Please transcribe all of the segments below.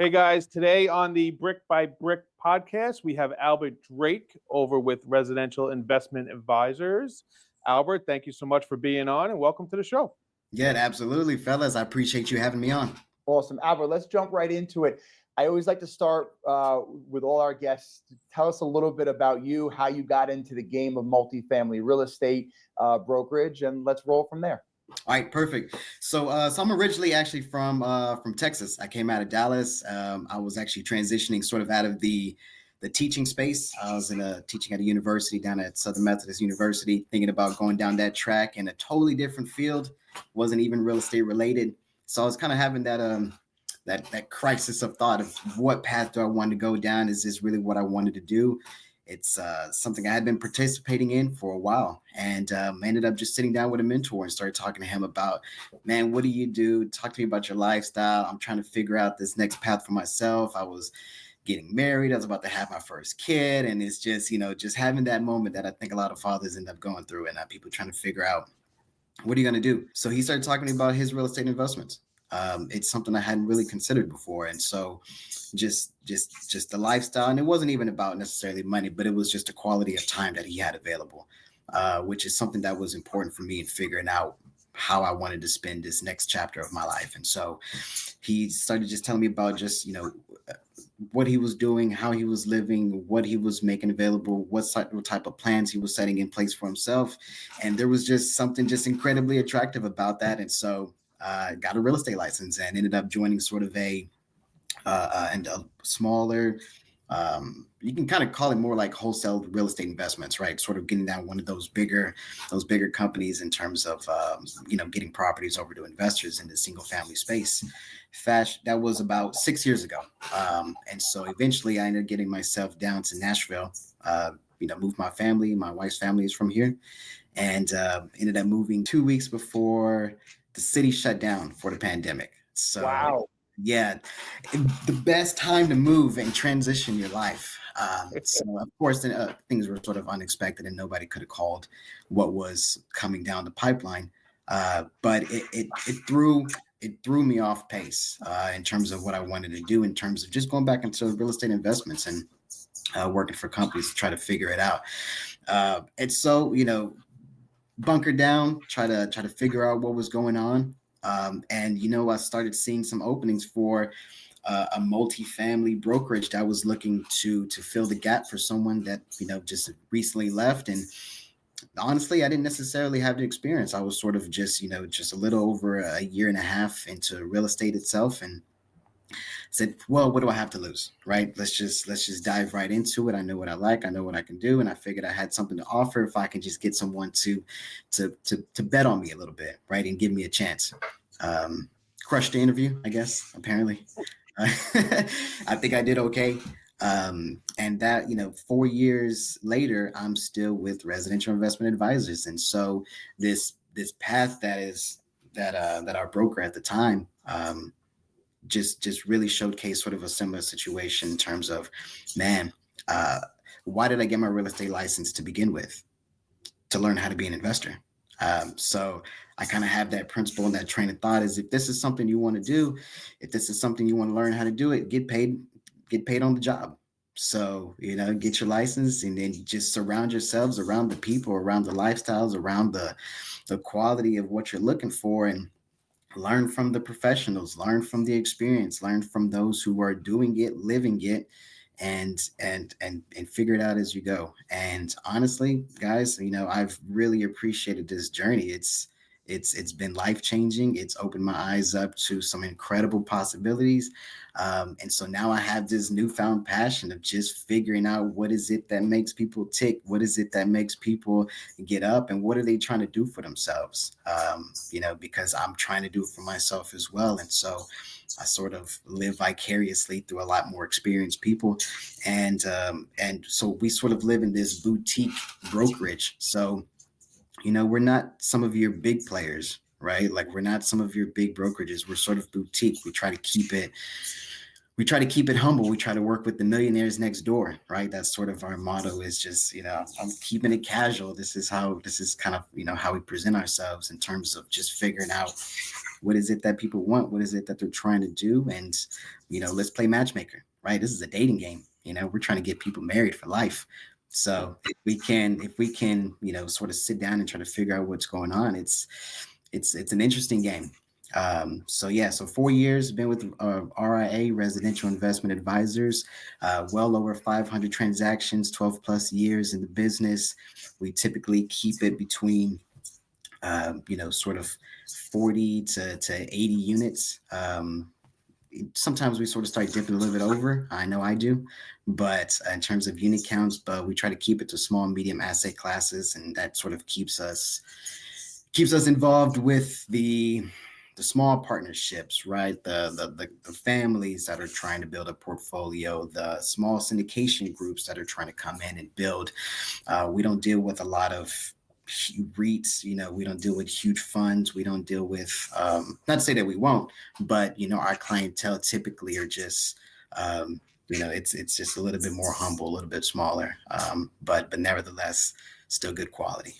Hey guys, today on the Brick by Brick podcast, we have Albert Drake over with Residential Investment Advisors. Albert, thank you so much for being on and welcome to the show. Yeah, absolutely, fellas. I appreciate you having me on. Awesome. Albert, let's jump right into it. I always like to start with all our guests. Tell us a little bit about you, how you got into the game of multifamily real estate brokerage, and let's roll from there. All right, perfect. So I'm originally actually from Texas. I came out of Dallas. I was actually transitioning sort of out of the teaching space. I was teaching at a university down at Southern Methodist University, thinking about going down that track in a totally different field. Wasn't even real estate related. So I was kind of having that crisis of thought of what path do I want to go down? Is this really what I wanted to do? It's something I had been participating in for a while, and ended up just sitting down with a mentor and started talking to him about, man, what do you do? Talk to me about your lifestyle. I'm trying to figure out this next path for myself. I was getting married. I was about to have my first kid, and it's just, just having that moment that I think a lot of fathers end up going through, and people trying to figure out, what are you going to do? So he started talking to me about his real estate investments. It's something I hadn't really considered before. And so just the lifestyle, and it wasn't even about necessarily money, but it was just the quality of time that he had available, which is something that was important for me in figuring out how I wanted to spend this next chapter of my life. And so he started just telling me about just, what he was doing, how he was living, what he was making available, what type of plans he was setting in place for himself. And there was just something just incredibly attractive about that. And so got a real estate license and ended up joining sort of a smaller, you can kind of call it more like wholesale real estate investments, right? Sort of getting down one of those bigger companies in terms of, getting properties over to investors in the single family space. That was about 6 years ago. And so eventually I ended up getting myself down to Nashville, moved my family. My wife's family is from here, and ended up moving 2 weeks before the city shut down for the pandemic. So Wow. yeah, the best time to move and transition your life. So of course, things were sort of unexpected, and nobody could have called what was coming down the pipeline. But it threw me off pace in terms of what I wanted to do, in terms of just going back into real estate investments and working for companies to try to figure it out. And so, bunker down, try to figure out what was going on. And I started seeing some openings for a multifamily brokerage that was looking to fill the gap for someone that just recently left. And honestly, I didn't necessarily have the experience. I was sort of just a little over a year and a half into real estate itself, and said, well, what do I have to lose, right? Let's just dive right into it. I know what I like. I know what I can do. And I figured I had something to offer if I can just get someone to bet on me a little bit, right? And give me a chance. Crushed the interview, I guess, apparently. I think I did okay. And that, 4 years later, I'm still with Residential Investment Advisors. And so this path that our broker at the time, just really showcased sort of a similar situation in terms of, man, why did I get my real estate license to begin with? To learn how to be an investor. So I kind of have that principle and that train of thought is, if this is something you want to do, if this is something you want to learn how to do it, get paid on the job. So, get your license and then just surround yourselves around the people, around the lifestyles, around the quality of what you're looking for, and learn from the professionals, learn from the experience, learn from those who are doing it, living it, and figure it out as you go. And honestly, guys, I've really appreciated this journey. It's been life-changing. It's opened my eyes up to some incredible possibilities. And so now I have this newfound passion of just figuring out, what is it that makes people tick? What is it that makes people get up? And what are they trying to do for themselves? Because I'm trying to do it for myself as well. And so I sort of live vicariously through a lot more experienced people. And so we sort of live in this boutique brokerage. So we're not some of your big players, right? Like, we're not some of your big brokerages. We're sort of boutique. We try to keep it we try to keep it humble. We try to work with the millionaires next door, right? That's sort of our motto, is just, I'm keeping it casual. This is kind of, how we present ourselves in terms of just figuring out what is it that people want? What is it that they're trying to do? And, let's play matchmaker, right? This is a dating game. We're trying to get people married for life. So if we can, sort of sit down and try to figure out what's going on, it's an interesting game. So 4 years been with RIA, Residential Investment Advisors, well over 500 transactions, 12 plus years in the business. We typically keep it between, sort of 40 to 80 units. Sometimes we sort of start dipping a little bit over. I know I do, but in terms of unit counts, but we try to keep it to small and medium asset classes, and that sort of keeps us involved with the small partnerships, right? The families that are trying to build a portfolio, the small syndication groups that are trying to come in and build. We don't deal with a lot of REITs, we don't deal with huge funds. We don't deal with, not to say that we won't, but, our clientele typically are just, it's just a little bit more humble, a little bit smaller, but nevertheless, still good quality.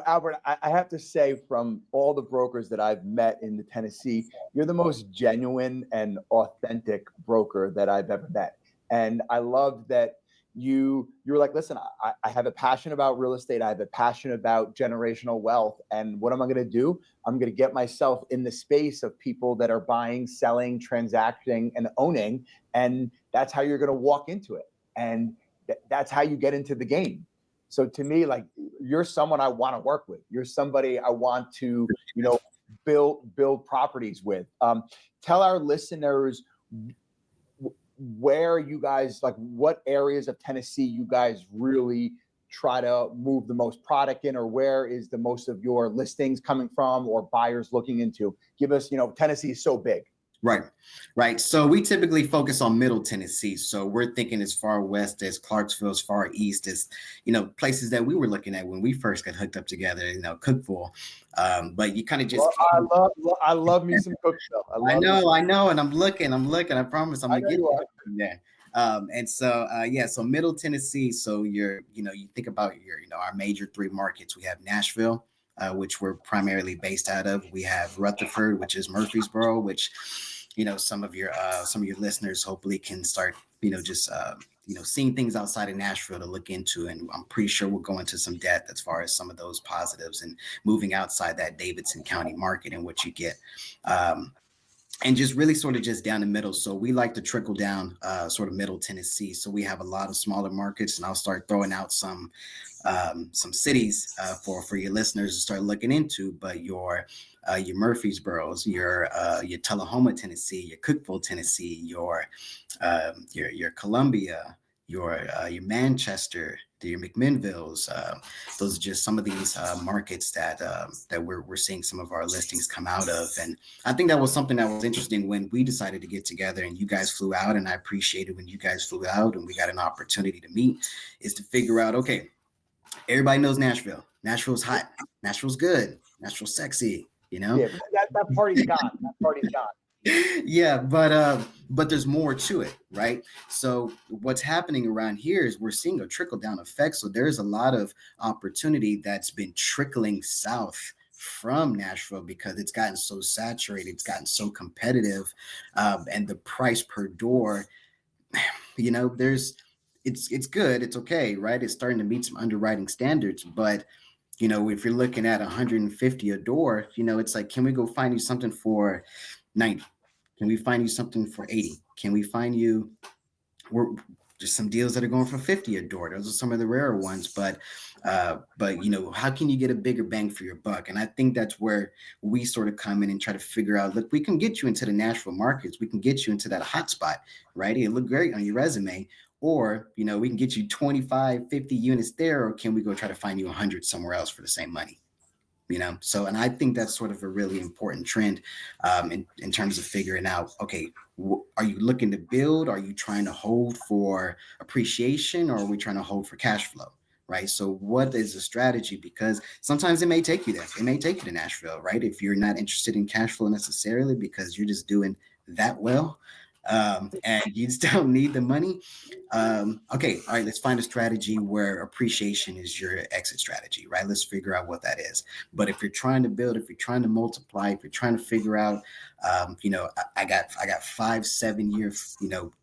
Albert, I have to say, from all the brokers that I've met in the Tennessee, you're the most genuine and authentic broker that I've ever met. And I love that you're like, listen, I have a passion about real estate. I have a passion about generational wealth. And what am I going to do? I'm going to get myself in the space of people that are buying, selling, transacting, and owning. And that's how you're going to walk into it. And that's how you get into the game. So to me, like, you're someone I want to work with. You're somebody I want to, build properties with. Tell our listeners where you guys, like, what areas of Tennessee you guys really try to move the most product in, or where is the most of your listings coming from or buyers looking into? Give us, Tennessee is so big. Right. So we typically focus on Middle Tennessee. So we're thinking as far west as Clarksville, as far east as, places that we were looking at when we first got hooked up together, Cookville. But you kind of just. Well, I love me some Cookville. I know. And I'm looking. I promise I'm going to get from there. So Middle Tennessee. So you think about our major three markets. We have Nashville, which we're primarily based out of. We have Rutherford, which is Murfreesboro, which, some of your listeners hopefully can start, seeing things outside of Nashville to look into. And I'm pretty sure we'll go into some depth as far as some of those positives and moving outside that Davidson County market and what you get. And just really sort of just down the middle. So we like to trickle down sort of Middle Tennessee. So we have a lot of smaller markets, and I'll start throwing out some cities for your listeners to start looking into. But your Murfreesboros, your Tullahoma, Tennessee, your Cookville, Tennessee, your Columbia, your Manchester, your McMinnvilles. Those are just some of these markets that we're seeing some of our listings come out of. And I think that was something that was interesting when we decided to get together and you guys flew out, and I appreciated when you guys flew out and we got an opportunity to meet, is to figure out, okay, everybody knows Nashville. Nashville's hot. Nashville's good. Nashville's sexy, Yeah, that party's gone. That party's gone. Yeah, but there's more to it, right? So what's happening around here is we're seeing a trickle down effect. So there's a lot of opportunity that's been trickling south from Nashville because it's gotten so saturated, it's gotten so competitive, and the price per door, it's good, it's okay, right? It's starting to meet some underwriting standards, but if you're looking at 150 a door, it's like, can we go find you something for 90? Can we find you something for 80? Can we find you just some deals that are going for 50 a door? Those are some of the rarer ones, but how can you get a bigger bang for your buck? And I think that's where we sort of come in and try to figure out, look, we can get you into the Nashville markets. We can get you into that hot spot, right? It look great on your resume. Or, we can get you 25, 50 units there, or can we go try to find you 100 somewhere else for the same money? So, and I think that's sort of a really important trend in terms of figuring out, okay, are you looking to build? Are you trying to hold for appreciation, or are we trying to hold for cash flow? Right. So what is the strategy? Because sometimes it may take you there. It may take you to Nashville, right? If you're not interested in cash flow necessarily because you're just doing that well. and you still need the money. Okay, all right, let's find a strategy where appreciation is your exit strategy, right? Let's figure out what that is. But if you're trying to build, if you're trying to multiply, if you're trying to figure out, I got 5-7 year,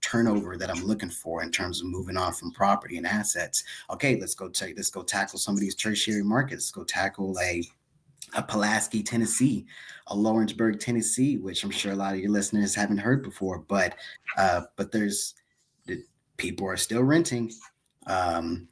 turnover that I'm looking for in terms of moving on from property and assets. Okay, let's go tackle some of these tertiary markets. Let's go tackle a Pulaski, Tennessee, a Lawrenceburg, Tennessee, which I'm sure a lot of your listeners haven't heard before, but there's people are still renting. And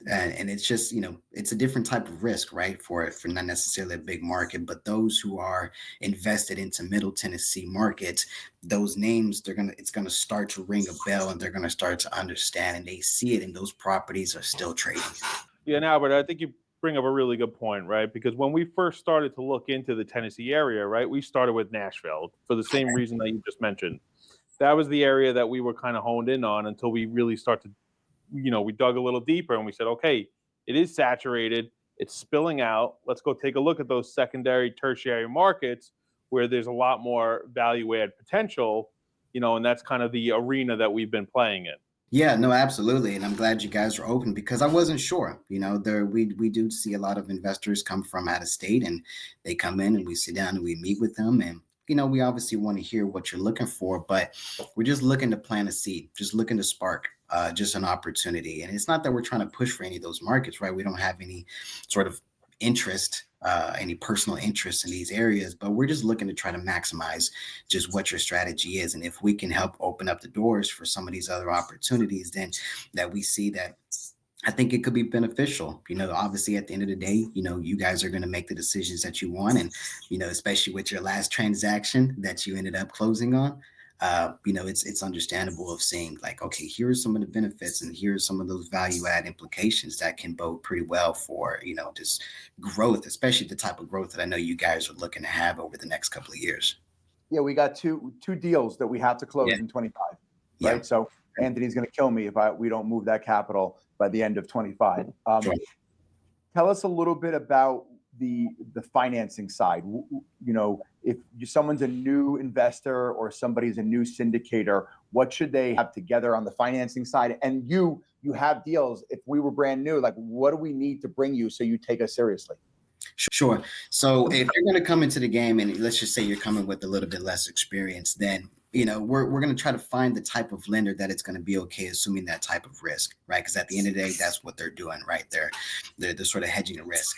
it's just, it's a different type of risk, right? For not necessarily a big market, but those who are invested into Middle Tennessee markets, those names, it's gonna start to ring a bell, and they're gonna start to understand, and they see it, and those properties are still trading. Yeah, and Albert, I think you bring up a really good point, right? Because when we first started to look into the Tennessee area, right, we started with Nashville for the same reason that you just mentioned. That was the area that we were kind of honed in on until we really started, we dug a little deeper and we said, okay, it is saturated, it's spilling out. Let's go take a look at those secondary, tertiary markets where there's a lot more value add potential, and that's kind of the arena that we've been playing in. Yeah, no, absolutely. And I'm glad you guys are open, because I wasn't sure. We do see a lot of investors come from out of state, and they come in and we sit down and we meet with them, and we obviously want to hear what you're looking for, but we're just looking to plant a seed, just looking to spark just an opportunity. And it's not that we're trying to push for any of those markets, right? We don't have any sort of interest, any personal interest in these areas, but we're just looking to try to maximize just what your strategy is. And if we can help open up the doors for some of these other opportunities, then that we see that, I think it could be beneficial. Obviously at the end of the day, you guys are going to make the decisions that you want. And, especially with your last transaction that you ended up closing on, it's understandable of saying like, okay, here are some of the benefits, and here are some of those value add implications that can bode pretty well for, just growth, especially the type of growth that I know you guys are looking to have over the next couple of years. Yeah, we got two deals that we have to close in 25, right? Yeah. So Anthony's going to kill me if we don't move that capital by the end of 25. Sure. Tell us a little bit about the financing side. If someone's a new investor or somebody's a new syndicator, what should they have together on the financing side? And you have deals. If we were brand new, like what do we need to bring you so you take us seriously? Sure. So if you're going to come into the game, and let's just say you're coming with a little bit less experience, then we're going to try to find the type of lender that it's going to be okay assuming that type of risk, right? Because at the end of the day, that's what they're doing, right? They're sort of hedging the risk.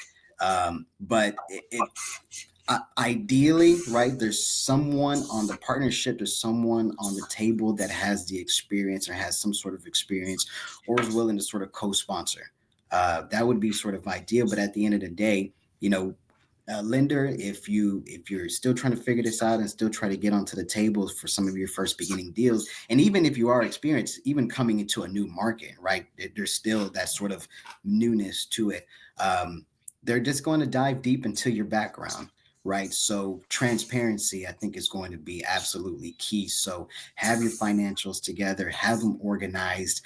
But ideally, right, there's someone on the partnership, there's someone on the table that has the experience or has some sort of experience or is willing to sort of co-sponsor. That would be sort of ideal. But at the end of the day, a lender, if you're still trying to figure this out and still try to get onto the table for some of your first beginning deals, and even if you are experienced, even coming into a new market, right, there's still that sort of newness to it. They're just going to dive deep into your background, right? So transparency, I think, is going to be absolutely key. So have your financials together, have them organized,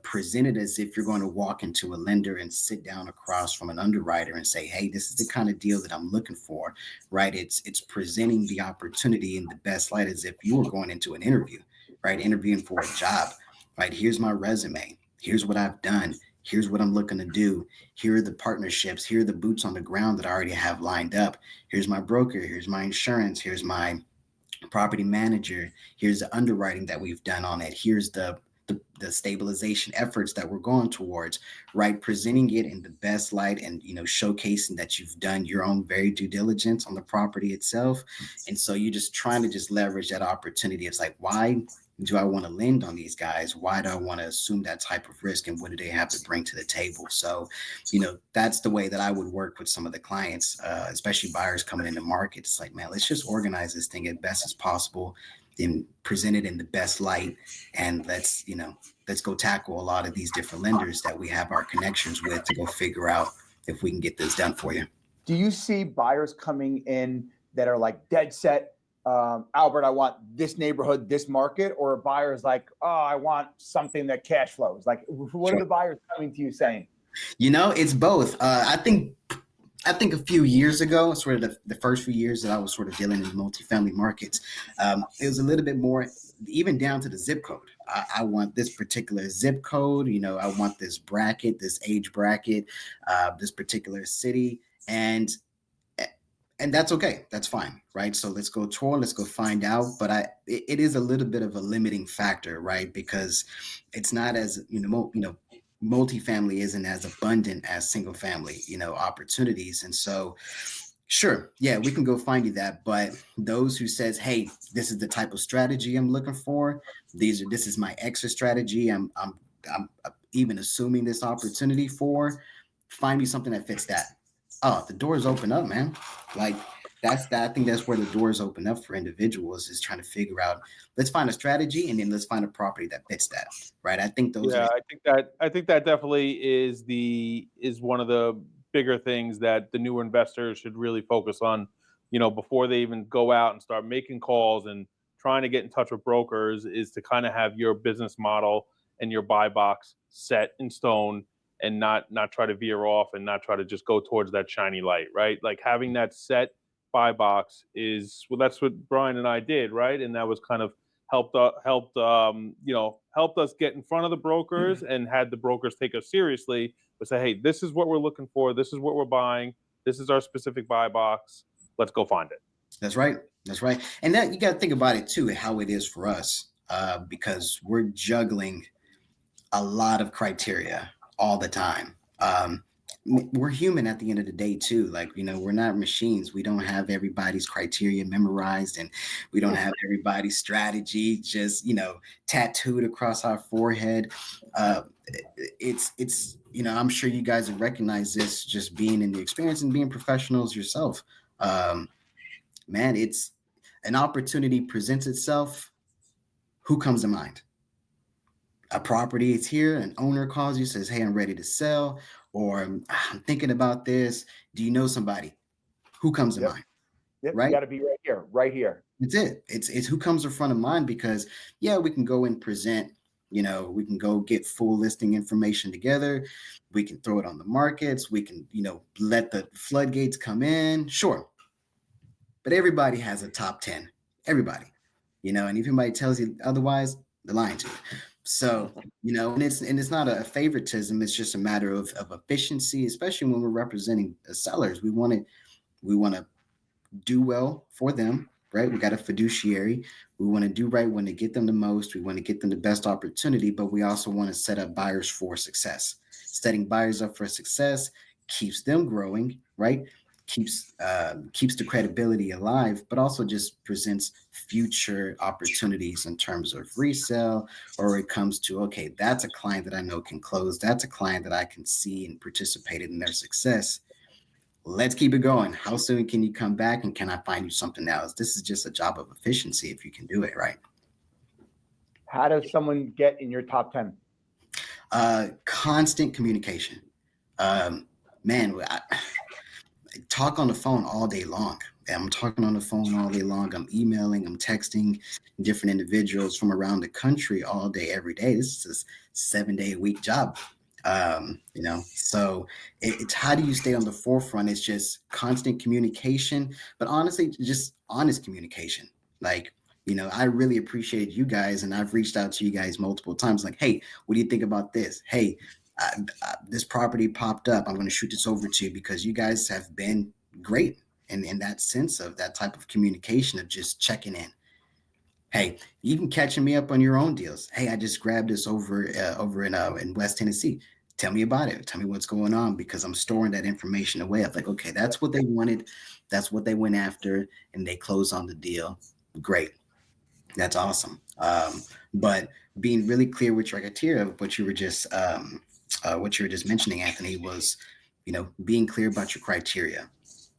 present it as if you're going to walk into a lender and sit down across from an underwriter and say, hey, this is the kind of deal that I'm looking for, right? It's presenting the opportunity in the best light as if you were going into an interview, right? Interviewing for a job, right? Here's my resume. Here's what I've done. Here's what I'm looking to do. Here are the partnerships. Here are the boots on the ground that I already have lined up. Here's my broker. Here's my insurance. Here's my property manager. Here's the underwriting that we've done on it. Here's the stabilization efforts that we're going towards, right? Presenting it in the best light and, showcasing that you've done your own very due diligence on the property itself. And so you're just trying to just leverage that opportunity. It's like, why do I want to lend on these guys? Why do I want to assume that type of risk? And what do they have to bring to the table? So, that's the way that I would work with some of the clients, especially buyers coming in the market. It's like, man, let's just organize this thing as best as possible and present it in the best light. And let's go tackle a lot of these different lenders that we have our connections with to go figure out if we can get this done for you. Do you see buyers coming in that are like dead set, Albert, I want this neighborhood, this market, or buyers like, oh, I want something that cash flows? Like, what are the buyers coming to you saying? It's both. I think I think a few years ago, sort of the first few years that I was sort of dealing in multifamily markets, it was a little bit more, even down to the zip code. I want this particular zip code, I want this bracket, this age bracket, this particular city, and that's okay. That's fine, right? So let's go tour, let's go find out. But it is a little bit of a limiting factor, right? Because it's not as multifamily isn't as abundant as single family, opportunities. And so, sure, yeah, we can go find you that. But those who says, hey, this is the type of strategy I'm looking for. This is my exit strategy. I'm even assuming this opportunity for. Find me something that fits that. Oh, the doors open up, man. Like that's that. I think that's where the doors open up for individuals is trying to figure out. Let's find a strategy and then let's find a property that fits that. Right. I think those Yeah, are. I think that definitely is one of the bigger things that the newer investors should really focus on, before they even go out and start making calls and trying to get in touch with brokers, is to kind of have your business model and your buy box set in stone, and not try to veer off and not try to just go towards that shiny light, right? Like having that set buy box is, well, that's what Brian and I did, right? And that was kind of helped us get in front of the brokers and had the brokers take us seriously, but say, hey, this is what we're looking for, this is what we're buying, this is our specific buy box, let's go find it. That's right. That's right. And that you got to think about it too, how it is for us, because we're juggling a lot of criteria all the time. We're human at the end of the day too. Like, we're not machines. We don't have everybody's criteria memorized, and we don't have everybody's strategy just, tattooed across our forehead. It's I'm sure you guys have recognized this just being in the experience and being professionals yourself. Man, it's an opportunity presents itself. Who comes to mind? A property is here, an owner calls you, says, hey, I'm ready to sell, or I'm thinking about this. Do you know somebody? Who comes to Yep. mind? Yep. Right? You got to be right here, right here. It's it. It's who comes in front of mind, because yeah, we can go and present, we can go get full listing information together. We can throw it on the markets. We can, let the floodgates come in. Sure. But everybody has a top 10. Everybody, and if anybody tells you otherwise, they're lying to you. So, and it's not a favoritism. It's just a matter of efficiency, especially when we're representing sellers. We want to do well for them, right? We got a fiduciary. We want to do right. We want to get them the most. We want to get them the best opportunity, but we also want to set up buyers for success. Setting buyers up for success keeps them growing, right? Keeps the credibility alive, but also just presents future opportunities in terms of resale, or it comes to, okay, that's a client that I know can close. That's a client that I can see and participated in their success. Let's keep it going. How soon can you come back, and can I find you something else? This is just a job of efficiency if you can do it right. How does someone get in your top 10? Constant communication. Man, I talk on the phone all day long. I'm talking on the phone all day long. I'm emailing, I'm texting different individuals from around the country all day, every day. This is a 7-day-a-week job. So it's how do you stay on the forefront? It's just constant communication, but honestly, just honest communication. Like, I really appreciate you guys, and I've reached out to you guys multiple times. Like, hey, what do you think about this? Hey, this property popped up. I'm going to shoot this over to you, because you guys have been great in that sense of that type of communication of just checking in. Hey, even catching me up on your own deals. Hey, I just grabbed this over in West Tennessee. Tell me about it. Tell me what's going on, because I'm storing that information away. I'm like, okay, that's what they wanted. That's what they went after, and they closed on the deal. Great. That's awesome. But being really clear with your criteria of what you were just mentioning, Anthony, was, being clear about your criteria,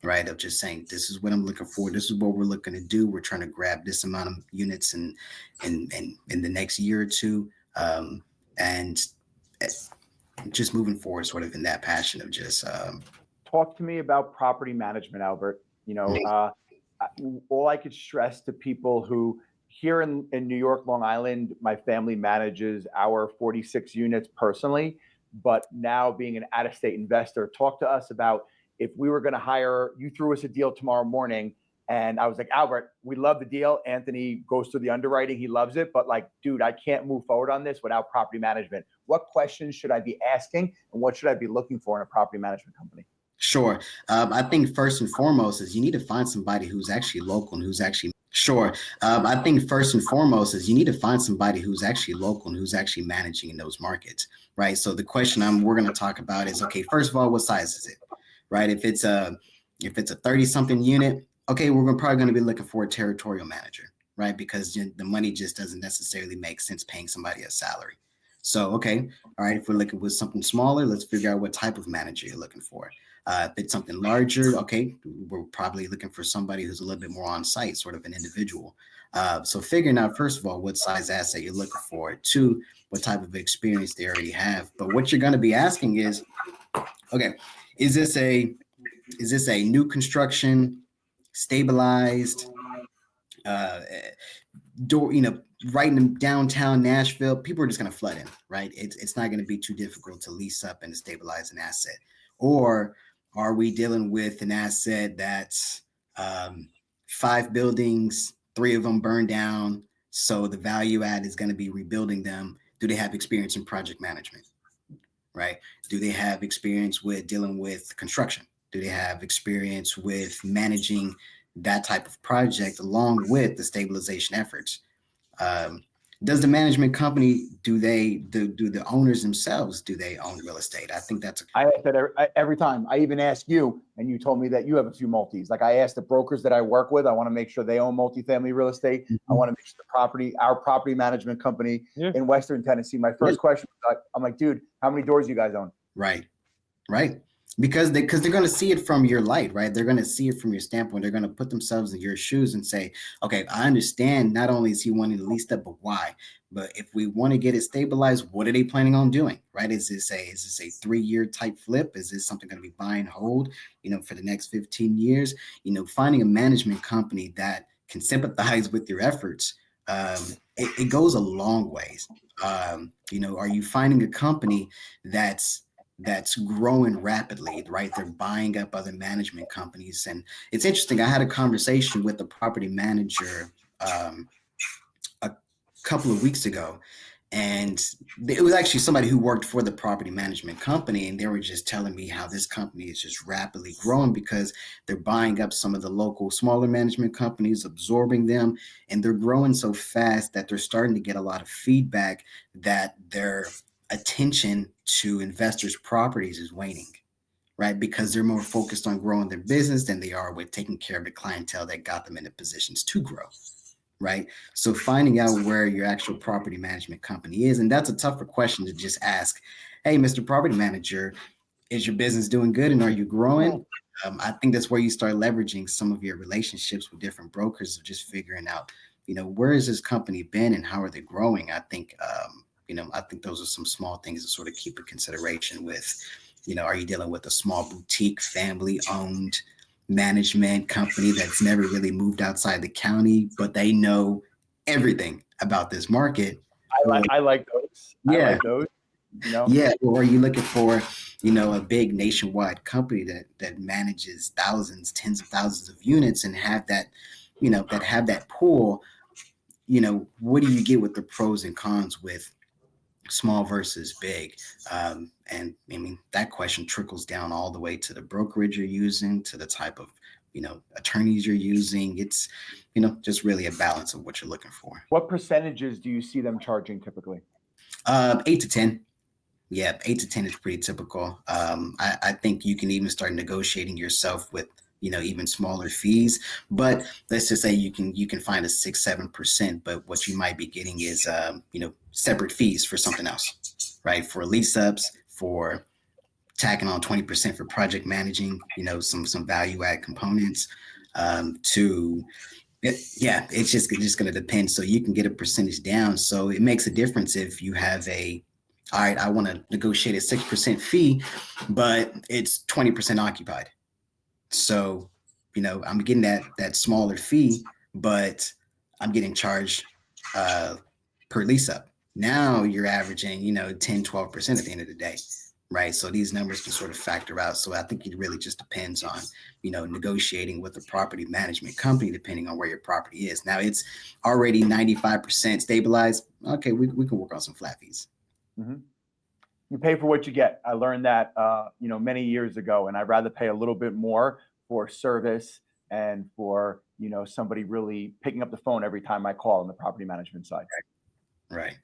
right? Of just saying, this is what I'm looking for. This is what we're looking to do. We're trying to grab this amount of units in the next year or two. And just moving forward sort of in that passion of just. Talk to me about property management, Albert. All I could stress to people who here in New York, Long Island, my family manages our 46 units personally, but now being an out-of-state investor, talk to us about if we were going to hire, you threw us a deal tomorrow morning, and I was like, Albert, we love the deal. Anthony goes through the underwriting. He loves it. But like, dude, I can't move forward on this without property management. What questions should I be asking? And what should I be looking for in a property management company? Sure. I think first and foremost is you need to find somebody who's actually local and who's actually sure. I think first and foremost is you need to find somebody who's actually local and who's actually managing in those markets, right? So the question we're going to talk about is, okay, first of all, what size is it, right? If it's a 30-something unit, okay, probably going to be looking for a territorial manager, right? Because the money just doesn't necessarily make sense paying somebody a salary. So, okay, all right, if we're looking with something smaller, let's figure out what type of manager you're looking for. If it's something larger, okay, we're probably looking for somebody who's a little bit more on site, sort of an individual. So figuring out, first of all, what size asset you're looking for, two, what type of experience they already have. But what you're going to be asking is, okay, is this a new construction, stabilized, right in downtown Nashville? People are just going to flood in, right? It's not going to be too difficult to lease up and to stabilize an asset. Or are we dealing with an asset that's 5 buildings, 3 of them burned down, so the value add is going to be rebuilding them? Do they have experience in project management, right? Do they have experience with dealing with construction? Do they have experience with managing that type of project along with the stabilization efforts? Does the management company, do the owners themselves, do they own real estate? I think I ask that every time. I even ask you, and you told me that you have a few multis. Like, I ask the brokers that I work with, I want to make sure they own multifamily real estate. I want to make sure our property management company in Western Tennessee. My first question was, I'm like, dude, how many doors do you guys own? Right. Because they're going to see it from your light, right? They're going to see it from your standpoint. They're going to put themselves in your shoes and say, okay, I understand not only is he wanting to lease that, but why? But if we want to get it stabilized, what are they planning on doing, right? Is this a 3-year type flip? Is this something going to be buy and hold, for the next 15 years? Finding a management company that can sympathize with your efforts, it goes a long ways. Are you finding a company that's growing rapidly, right? They're buying up other management companies. And it's interesting. I had a conversation with a property manager a couple of weeks ago, and it was actually somebody who worked for the property management company. And they were just telling me how this company is just rapidly growing because they're buying up some of the local smaller management companies, absorbing them, and they're growing so fast that they're starting to get a lot of feedback that their attention to investors' properties is waning, right? Because they're more focused on growing their business than they are with taking care of the clientele that got them into positions to grow, right? So finding out where your actual property management company is, and that's a tougher question to just ask, hey, Mr. Property Manager, is your business doing good and are you growing? I think that's where you start leveraging some of your relationships with different brokers of just figuring out, where has this company been and how are they growing? I think those are some small things to sort of keep in consideration with, are you dealing with a small boutique family-owned management company that's never really moved outside the county, but they know everything about this market? I like those. Yeah. I like those. Yeah. Or are you looking for, a big nationwide company that manages thousands, tens of thousands of units and have that, that have that pool? What do you get with the pros and cons with small versus big? And I mean, that question trickles down all the way to the brokerage you're using, to the type of, attorneys you're using. It's, just really a balance of what you're looking for. What percentages do you see them charging typically? 8 to 10. Yeah, 8 to 10 is pretty typical. I think you can even start negotiating yourself with, even smaller fees. But let's just say you can find a 6-7%, but what you might be getting is separate fees for something else, right? For lease ups, for tacking on 20% for project managing, some value add components. It's just going to depend. So you can get a percentage down. So it makes a difference if you have all right, I want to negotiate a 6% fee, but it's 20% occupied. So, I'm getting that smaller fee, but I'm getting charged per lease up. Now you're averaging, 10, 12% at the end of the day, right? So these numbers can sort of factor out. So I think it really just depends on, negotiating with the property management company, depending on where your property is. Now it's already 95% stabilized. Okay, we can work on some flat fees. Mm-hmm. You pay for what you get. I learned that, many years ago, and I'd rather pay a little bit more for service and for, somebody really picking up the phone every time I call on the property management side. Right.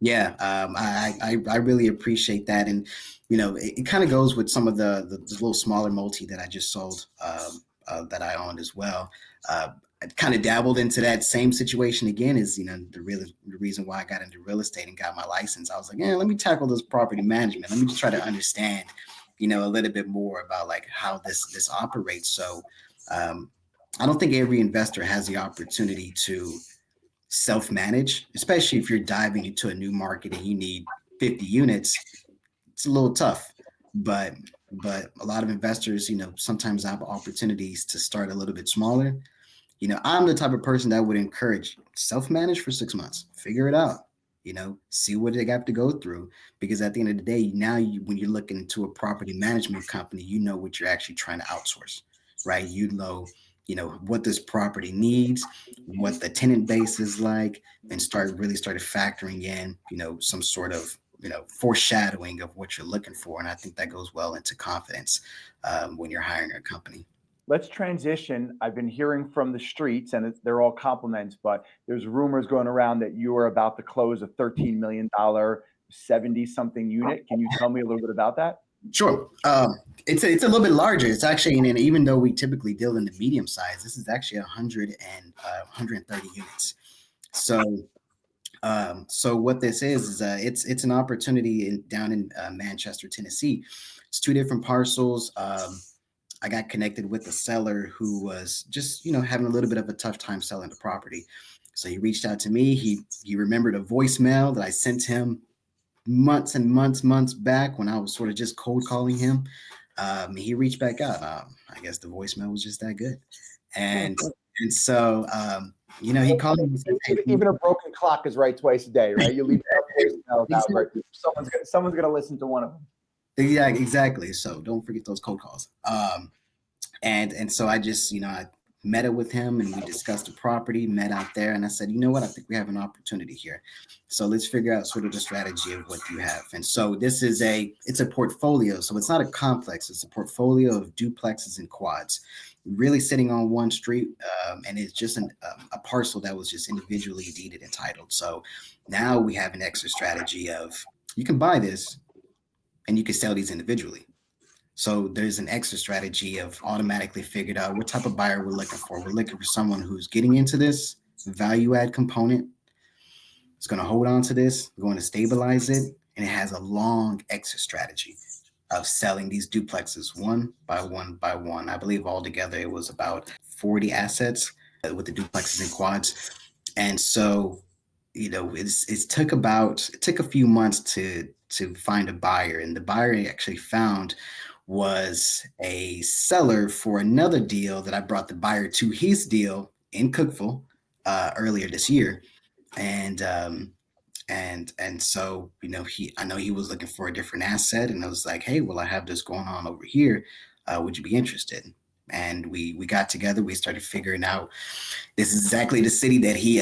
Yeah, I really appreciate that, and it kind of goes with some of the little smaller multi that I just sold, that I owned as well. I kind of dabbled into that same situation again. Is the reason why I got into real estate and got my license. I was like, yeah, let me tackle this property management. Let me just try to understand, a little bit more about like how this operates. So, I don't think every investor has the opportunity to self-manage, especially if you're diving into a new market and you need 50 units. It's a little tough, but a lot of investors, sometimes have opportunities to start a little bit smaller. I'm the type of person that would encourage self-manage for 6 months, figure it out, see what they have to go through, because at the end of the day, now when you're looking into a property management company, what you're actually trying to outsource, right? What this property needs, what the tenant base is like, and started factoring in, some sort of, foreshadowing of what you're looking for. And I think that goes well into confidence, when you're hiring a company. Let's transition. I've been hearing from the streets, and they're all compliments, but there's rumors going around that you are about to close a $13 million 70-something unit. Can you tell me a little bit about that? Sure. It's a little bit larger. It's actually, and even though we typically deal in the medium size, this is actually 130 units. So what this is it's an opportunity down in Manchester, Tennessee. It's two different parcels. I got connected with a seller who was just, having a little bit of a tough time selling the property. So he reached out to me. He remembered a voicemail that I sent him months and months back when I was sort of just cold calling him. He reached back out. I guess the voicemail was just that good. And so, he called me. Even a broken clock is right twice a day, right? You leave voicemails out, right? Someone's gonna listen to one of them. Yeah, exactly. So don't forget those cold calls. And so I just, I met up with him and we discussed the property, met out there, and I said, you know what, I think we have an opportunity here. So let's figure out sort of the strategy of what you have. And so this is it's a portfolio. So it's not a complex, it's a portfolio of duplexes and quads, really sitting on one street. And it's just a parcel that was just individually deeded and titled. So now we have an extra strategy of you can buy this and you can sell these individually. So there's an extra strategy of automatically figured out what type of buyer we're looking for. We're looking for someone who's getting into this value add component. It's going to hold on to this, going to stabilize it, and it has a long exit strategy of selling these duplexes one by one by one. I believe altogether it was about 40 assets with the duplexes and quads. And so, it took a few months to find a buyer, and the buyer I actually found was a seller for another deal that I brought the buyer to his deal in Cookeville earlier this year. And so, I know he was looking for a different asset, and I was like, hey, well, I have this going on over here. Would you be interested? And we got together, we started figuring out this is exactly the city that he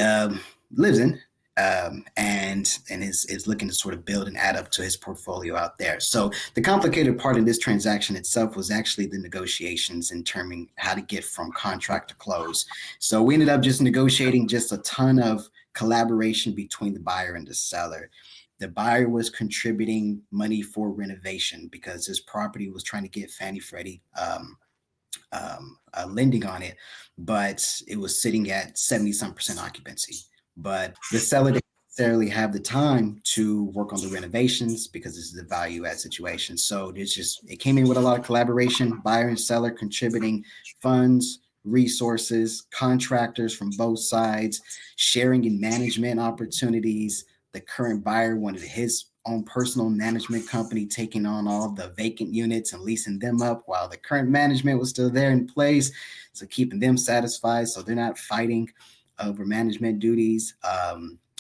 lives in. And is looking to sort of build and add up to his portfolio out there. So the complicated part of this transaction itself was actually the negotiations in determining how to get from contract to close. So we ended up just negotiating just a ton of collaboration between the buyer and the seller. The buyer was contributing money for renovation because his property was trying to get Fannie Freddie lending on it, but it was sitting at 70% occupancy. But the seller didn't necessarily have the time to work on the renovations because this is a value add situation. So it came in with a lot of collaboration, buyer and seller contributing funds, resources, contractors from both sides, sharing in management opportunities. The current buyer wanted his own personal management company taking on all the vacant units and leasing them up while the current management was still there in place. So keeping them satisfied so they're not fighting over management duties.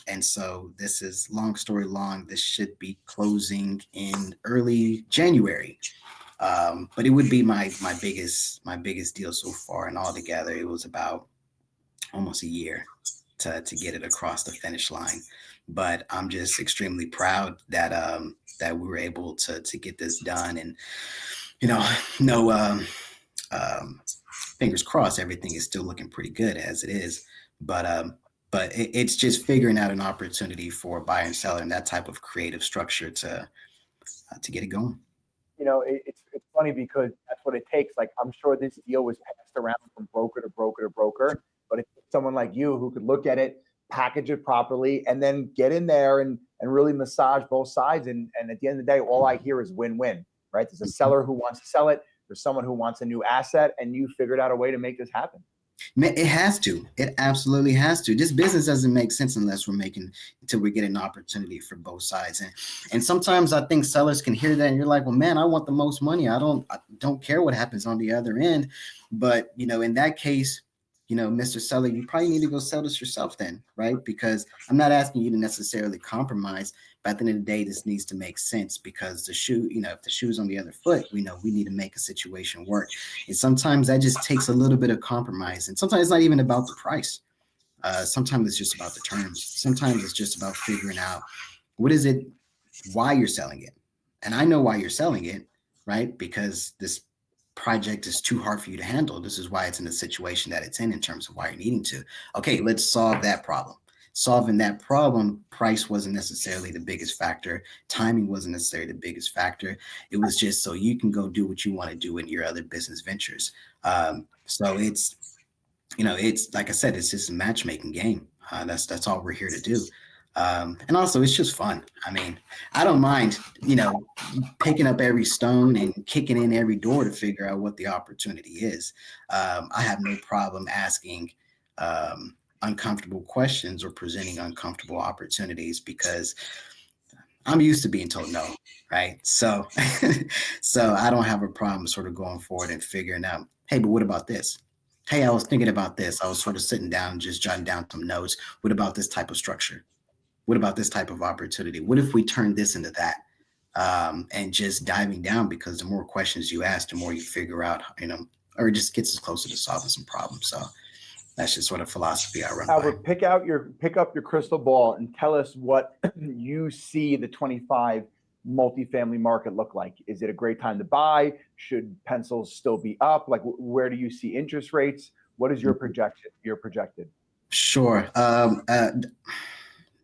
And so this is, long story long, this should be closing in early January. But it would be my biggest deal so far, and altogether it was about almost a year to get it across the finish line. But I'm just extremely proud that we were able to get this done, and no fingers crossed, everything is still looking pretty good as it is. But it's just figuring out an opportunity for buyer and seller and that type of creative structure to get it going. It's funny because that's what it takes. Like, I'm sure this deal was passed around from broker to broker to broker, but it's someone like you who could look at it, package it properly, and then get in there and really massage both sides. And at the end of the day, all I hear is win-win, right? There's a seller who wants to sell it. There's someone who wants a new asset, and you figured out a way to make this happen. It has to. It absolutely has to. This business doesn't make sense until we get an opportunity for both sides. And sometimes I think sellers can hear that and you're like, well, man, I want the most money. I don't care what happens on the other end. But, in that case, Mr. Seller, you probably need to go sell this yourself then, right? Because I'm not asking you to necessarily compromise, but at the end of the day, this needs to make sense, because if the shoe's on the other foot, we need to make a situation work. And sometimes that just takes a little bit of compromise. And sometimes it's not even about the price. Sometimes it's just about the terms. Sometimes it's just about figuring out why you're selling it. And I know why you're selling it, right? Because this project is too hard for you to handle. This is why it's in the situation that it's in terms of why you're needing to. Okay, let's solve that problem. Solving that problem, price wasn't necessarily the biggest factor. Timing wasn't necessarily the biggest factor. It was just so you can go do what you want to do in your other business ventures. So it's like I said, it's just a matchmaking game. That's all we're here to do. And also, it's just fun. I mean, I don't mind, picking up every stone and kicking in every door to figure out what the opportunity is. I have no problem asking uncomfortable questions or presenting uncomfortable opportunities, because I'm used to being told no, right? So, so I don't have a problem sort of going forward and figuring out, hey, but what about this? Hey, I was thinking about this. I was sort of sitting down, just jotting down some notes. What about this type of structure? What about this type of opportunity? What if we turn this into that? And just diving down, because the more questions you ask, the more you figure out, or it just gets us closer to solving some problems. So that's just sort of philosophy I run Albert, by. pick up your crystal ball and tell us what you see the 25 multifamily market look like. Is it a great time to buy? Should pencils still be up? Like, where do you see interest rates? What is your projected? Sure.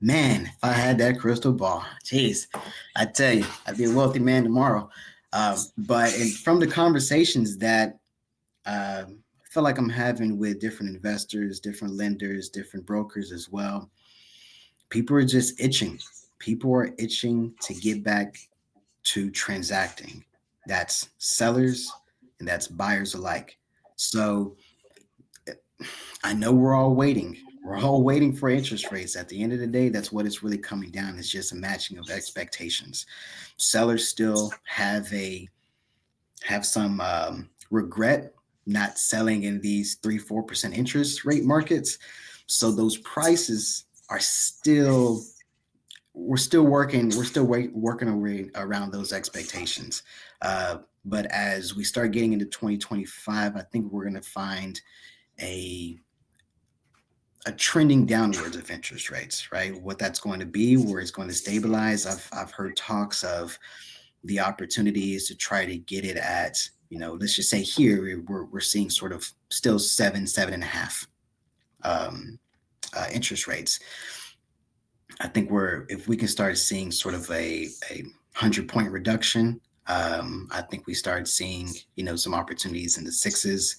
Man, if I had that crystal ball, geez, I tell you, I'd be a wealthy man tomorrow. But from the conversations that I feel like I'm having with different investors, different lenders, different brokers as well, people are just itching. People are itching to get back to transacting. That's sellers and that's buyers alike. So I know we're all waiting. We're all waiting for interest rates. At the end of the day, that's what it's really coming down. It's just a matching of expectations. Sellers still have some regret not selling in these 3-4% interest rate markets. So those prices are we're still working around those expectations. But as we start getting into 2025, I think we're going to find a trending downwards of interest rates, right? What that's going to be, where it's going to stabilize. I've heard talks of the opportunities to try to get it at, let's just say here we're seeing sort of still 7.5 interest rates. I think if we can start seeing sort of a 100-point reduction, I think we start seeing, some opportunities in the sixes,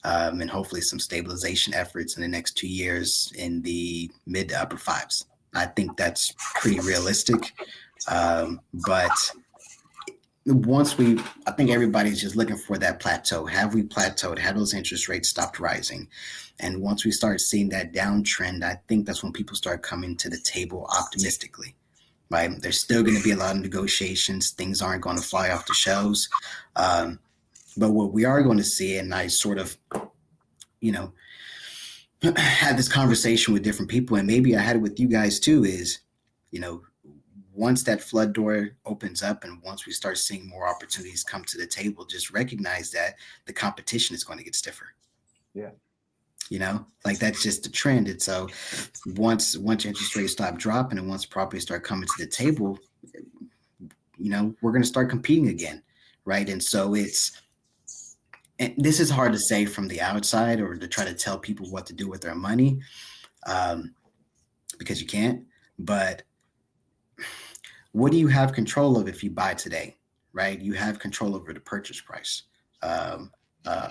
and hopefully some stabilization efforts in the next 2 years in the mid to upper fives. I think that's pretty realistic. But I think everybody's just looking for that plateau. Have we plateaued? Have those interest rates stopped rising? And once we start seeing that downtrend, I think that's when people start coming to the table optimistically. Right? There's still going to be a lot of negotiations. Things aren't going to fly off the shelves. But what we are going to see, and I sort of, had this conversation with different people, and maybe I had it with you guys too, is, you know, once that flood door opens up and once we start seeing more opportunities come to the table, just recognize that the competition is going to get stiffer. Yeah. Like that's just the trend. And so once interest rates stop dropping and once properties start coming to the table, we're going to start competing again. Right. And so and this is hard to say from the outside or to try to tell people what to do with their money, because you can't. But what do you have control of if you buy today? Right. You have control over the purchase price.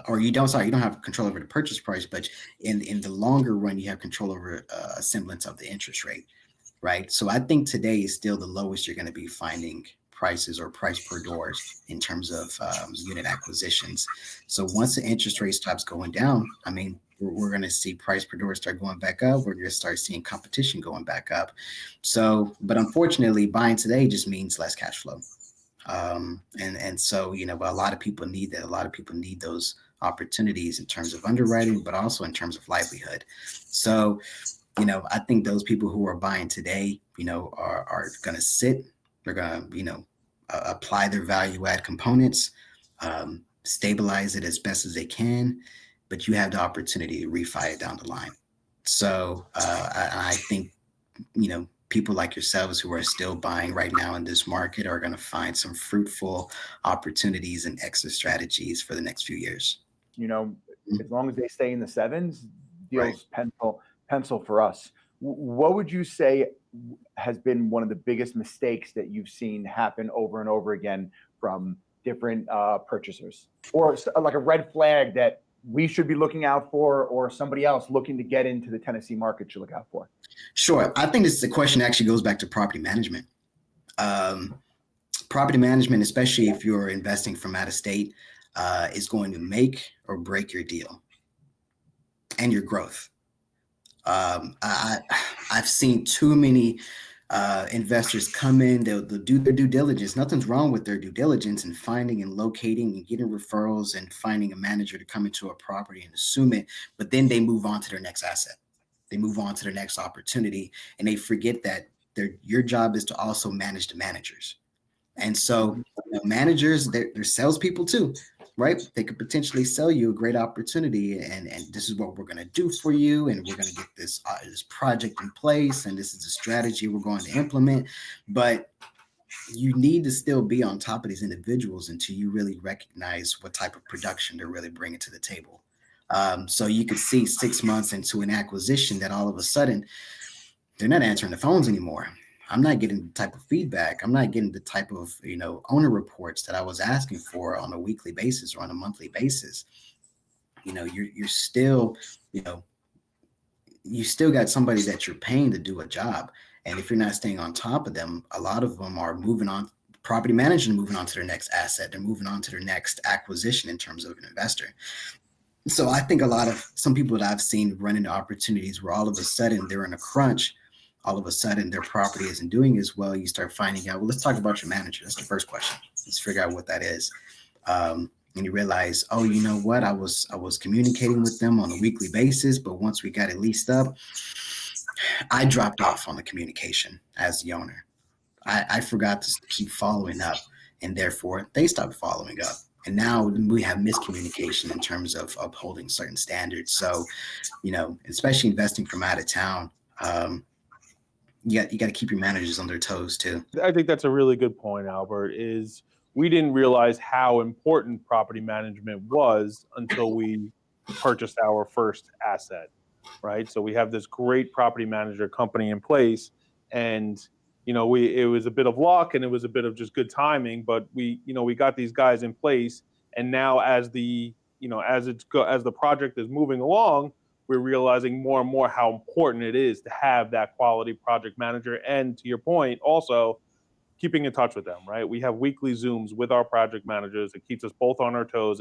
Or you don't have control over the purchase price, but in the longer run, you have control over a semblance of the interest rate, right? So I think today is still the lowest you're going to be finding prices or price per doors in terms of unit acquisitions. So once the interest rate stops going down, I mean, we're going to see price per door start going back up. We're going to start seeing competition going back up. So, but unfortunately, buying today just means less cash flow. And so, a lot of people need that. A lot of people need those opportunities in terms of underwriting, but also in terms of livelihood. So, I think those people who are buying today, are going to sit. They're going to, apply their value add components, stabilize it as best as they can, but you have the opportunity to refi it down the line. So I think, people like yourselves who are still buying right now in this market are going to find some fruitful opportunities and exit strategies for the next few years. As long as they stay in the sevens, deals Right. pencil for us. What would you say has been one of the biggest mistakes that you've seen happen over and over again from different purchasers, or like a red flag that we should be looking out for, or somebody else looking to get into the Tennessee market should look out for? Sure. I think this is a question that actually goes back to property management. Property management, especially if you're investing from out of state, is going to make or break your deal and your growth. I've seen too many investors come in, they'll do their due diligence. Nothing's wrong with their due diligence and finding and locating and getting referrals and finding a manager to come into a property and assume it, but then they move on to their next asset. They move on to their next opportunity, and they forget that your job is to also manage the managers. And so managers, they're salespeople too, right? They could potentially sell you a great opportunity, and this is what we're going to do for you, and we're going to get this project in place, and this is the strategy we're going to implement. But you need to still be on top of these individuals until you really recognize what type of production they're really bringing to the table. So you could see 6 months into an acquisition that all of a sudden they're not answering the phones anymore. I'm not getting the type of feedback. I'm not getting the type of, owner reports that I was asking for on a weekly basis or on a monthly basis. You're still, you still got somebody that you're paying to do a job. And if you're not staying on top of them, a lot of them are moving on. Property managers moving on to their next asset. They're moving on to their next acquisition in terms of an investor. So I think some people that I've seen run into opportunities where all of a sudden they're in a crunch, all of a sudden their property isn't doing as well. You start finding out, well, let's talk about your manager. That's the first question. Let's figure out what that is. And you realize, oh, you know what? I was communicating with them on a weekly basis, but once we got it leased up, I dropped off on the communication as the owner. I forgot to keep following up, and therefore they stopped following up. And now we have miscommunication in terms of upholding certain standards. So, especially investing from out of town, you got to keep your managers on their toes too. I think that's a really good point, Albert, is we didn't realize how important property management was until we purchased our first asset, right? So we have this great property manager company in place, and it was a bit of luck and it was a bit of just good timing, but we got these guys in place, and now as the project is moving along, we're realizing more and more how important it is to have that quality project manager, and to your point, also keeping in touch with them, right? We have weekly Zooms with our project managers. It keeps us both on our toes.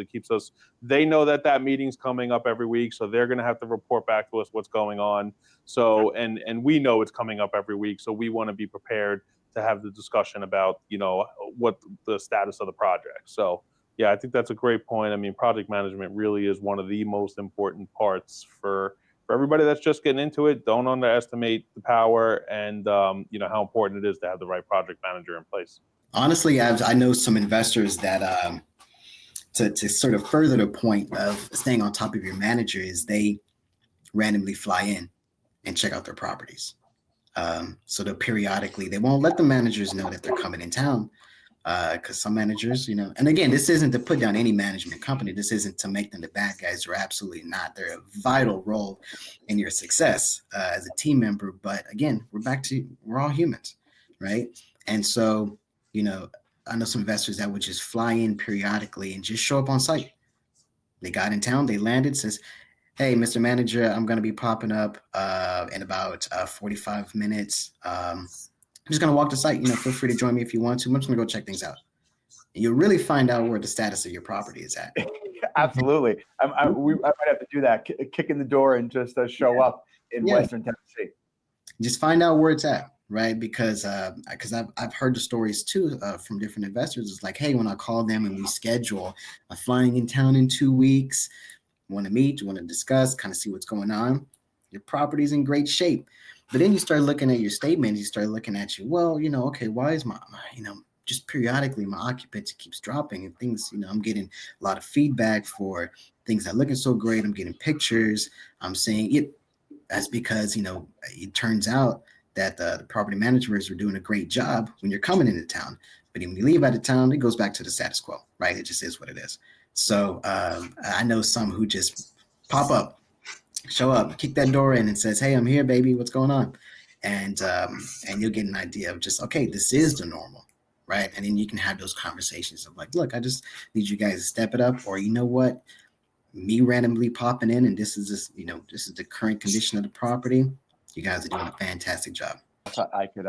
They know that meeting's coming up every week, so they're going to have to report back to us what's going on. So, and we know it's coming up every week, so we want to be prepared to have the discussion about, what the status of the project. So, yeah, I think that's a great point. I mean, project management really is one of the most important parts for for everybody that's just getting into it, don't underestimate the power and how important it is to have the right project manager in place. Honestly, I know some investors that to sort of further the point of staying on top of your manager is they randomly fly in and check out their properties. So they'll periodically, they won't let the managers know that they're coming in town, because some managers, and again, this isn't to put down any management company. This isn't to make them the bad guys. They're absolutely not. They're a vital role in your success as a team member. But again, we're all humans, right? And so, I know some investors that would just fly in periodically and just show up on site. They got in town, they landed, says, "Hey, Mr. Manager, I'm going to be popping up in about 45 minutes. I'm just going to walk the site. Feel free to join me if you want to. I'm just going to go check things out." And you'll really find out where the status of your property is at. Absolutely. I might have to do that, kick in the door and just show up in Western Tennessee. Just find out where it's at, right? Because I've heard the stories too from different investors. It's like, hey, when I call them and we schedule a flying in town in 2 weeks, want to meet, you want to discuss, kind of see what's going on, your property's in great shape. But then you start looking at your statements, you start looking at okay, why is my just periodically my occupancy keeps dropping and things, I'm getting a lot of feedback for things that are looking so great. I'm getting pictures. I'm saying it. That's because, it turns out that the property managers are doing a great job when you're coming into town. But when you leave out of town, it goes back to the status quo, right? It just is what it is. So I know some who just pop up, show up, kick that door in and says, "Hey, I'm here, baby. What's going on?" And you'll get an idea of just, okay, this is the normal, right? And then you can have those conversations of like, look, I just need you guys to step it up, or you know what? Me randomly popping in and this is the current condition of the property. You guys are doing a fantastic job. I could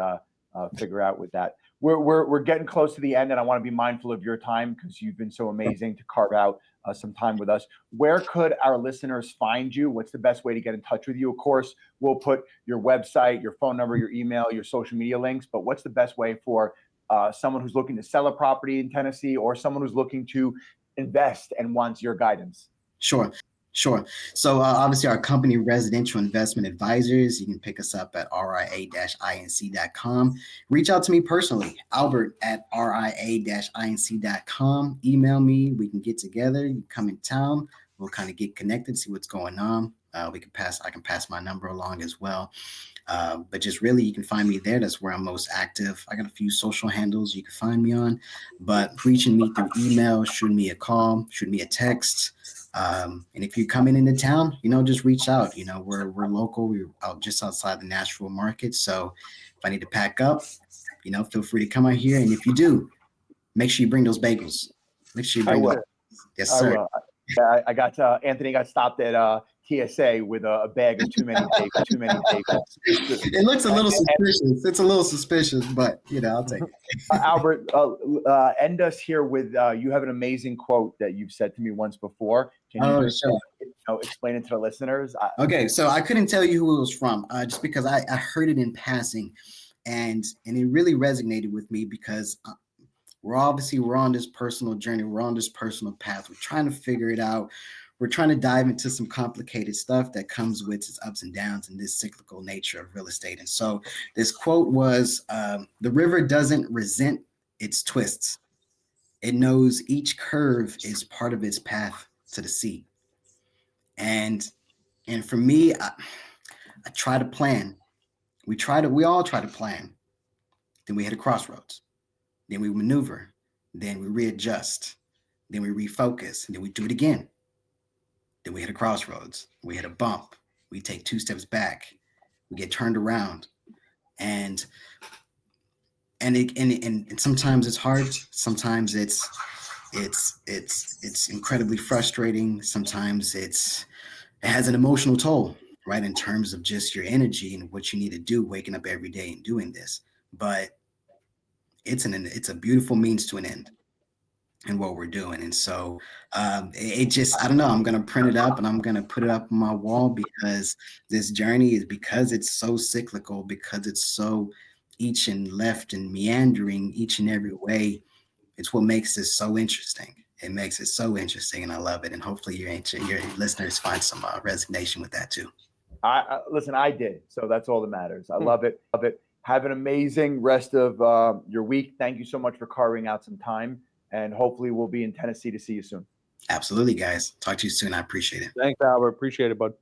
figure out with that. We're getting close to the end, and I want to be mindful of your time because you've been so amazing to carve out some time with us. Where could our listeners find you? What's the best way to get in touch with you? Of course, we'll put your website, your phone number, your email, your social media links, but what's the best way for someone who's looking to sell a property in Tennessee or someone who's looking to invest and wants your guidance? Sure. So obviously our company, Residential Investment Advisors, you can pick us up at ria-inc.com. Reach out to me personally, Albert at ria-inc.com. Email me. We can get together. You come in town. We'll kind of get connected, see what's going on. I can pass my number along as well. But just really, you can find me there. That's where I'm most active. I got a few social handles you can find me on, but reaching me through email, shoot me a call, shoot me a text. And if you're coming into town, just reach out. We're local. We're out just outside the Nashville market. So if I need to pack up, feel free to come out here. And if you do, make sure you bring those bagels. Make sure you bring them. Yes, sir. I got Anthony got stopped at TSA with a bag of too many bagels. It looks a little suspicious. It's a little suspicious, but I'll take it. Albert, end us here with you have an amazing quote that you've said to me once before. Can you explain it to the listeners? Okay, so I couldn't tell you who it was from, just because I heard it in passing, and it really resonated with me because we're on this personal journey. We're on this personal path. We're trying to figure it out. We're trying to dive into some complicated stuff that comes with its ups and downs and this cyclical nature of real estate. And so this quote was, "The river doesn't resent its twists. It knows each curve is part of its path to the sea." And for me, I try to plan. We all try to plan. Then we hit a crossroads. Then we maneuver. Then we readjust. Then we refocus. And then we do it again. Then we hit a crossroads. We hit a bump. We take 2 steps back. We get turned around. And sometimes it's hard. Sometimes it's incredibly frustrating. Sometimes it has an emotional toll, right? In terms of just your energy and what you need to do, waking up every day and doing this. But it's a beautiful means to an end in what we're doing. And so I don't know, I'm going to print it up and I'm going to put it up on my wall because this journey is, because it's so cyclical, because it's so each and left and meandering each and every way. It's what makes this so interesting. It makes it so interesting, and I love it. And hopefully your listeners find some resignation with that too. Listen, I did. So that's all that matters. I love it. Love it. Have an amazing rest of your week. Thank you so much for carving out some time. And hopefully we'll be in Tennessee to see you soon. Absolutely, guys. Talk to you soon. I appreciate it. Thanks, Albert. Appreciate it, bud.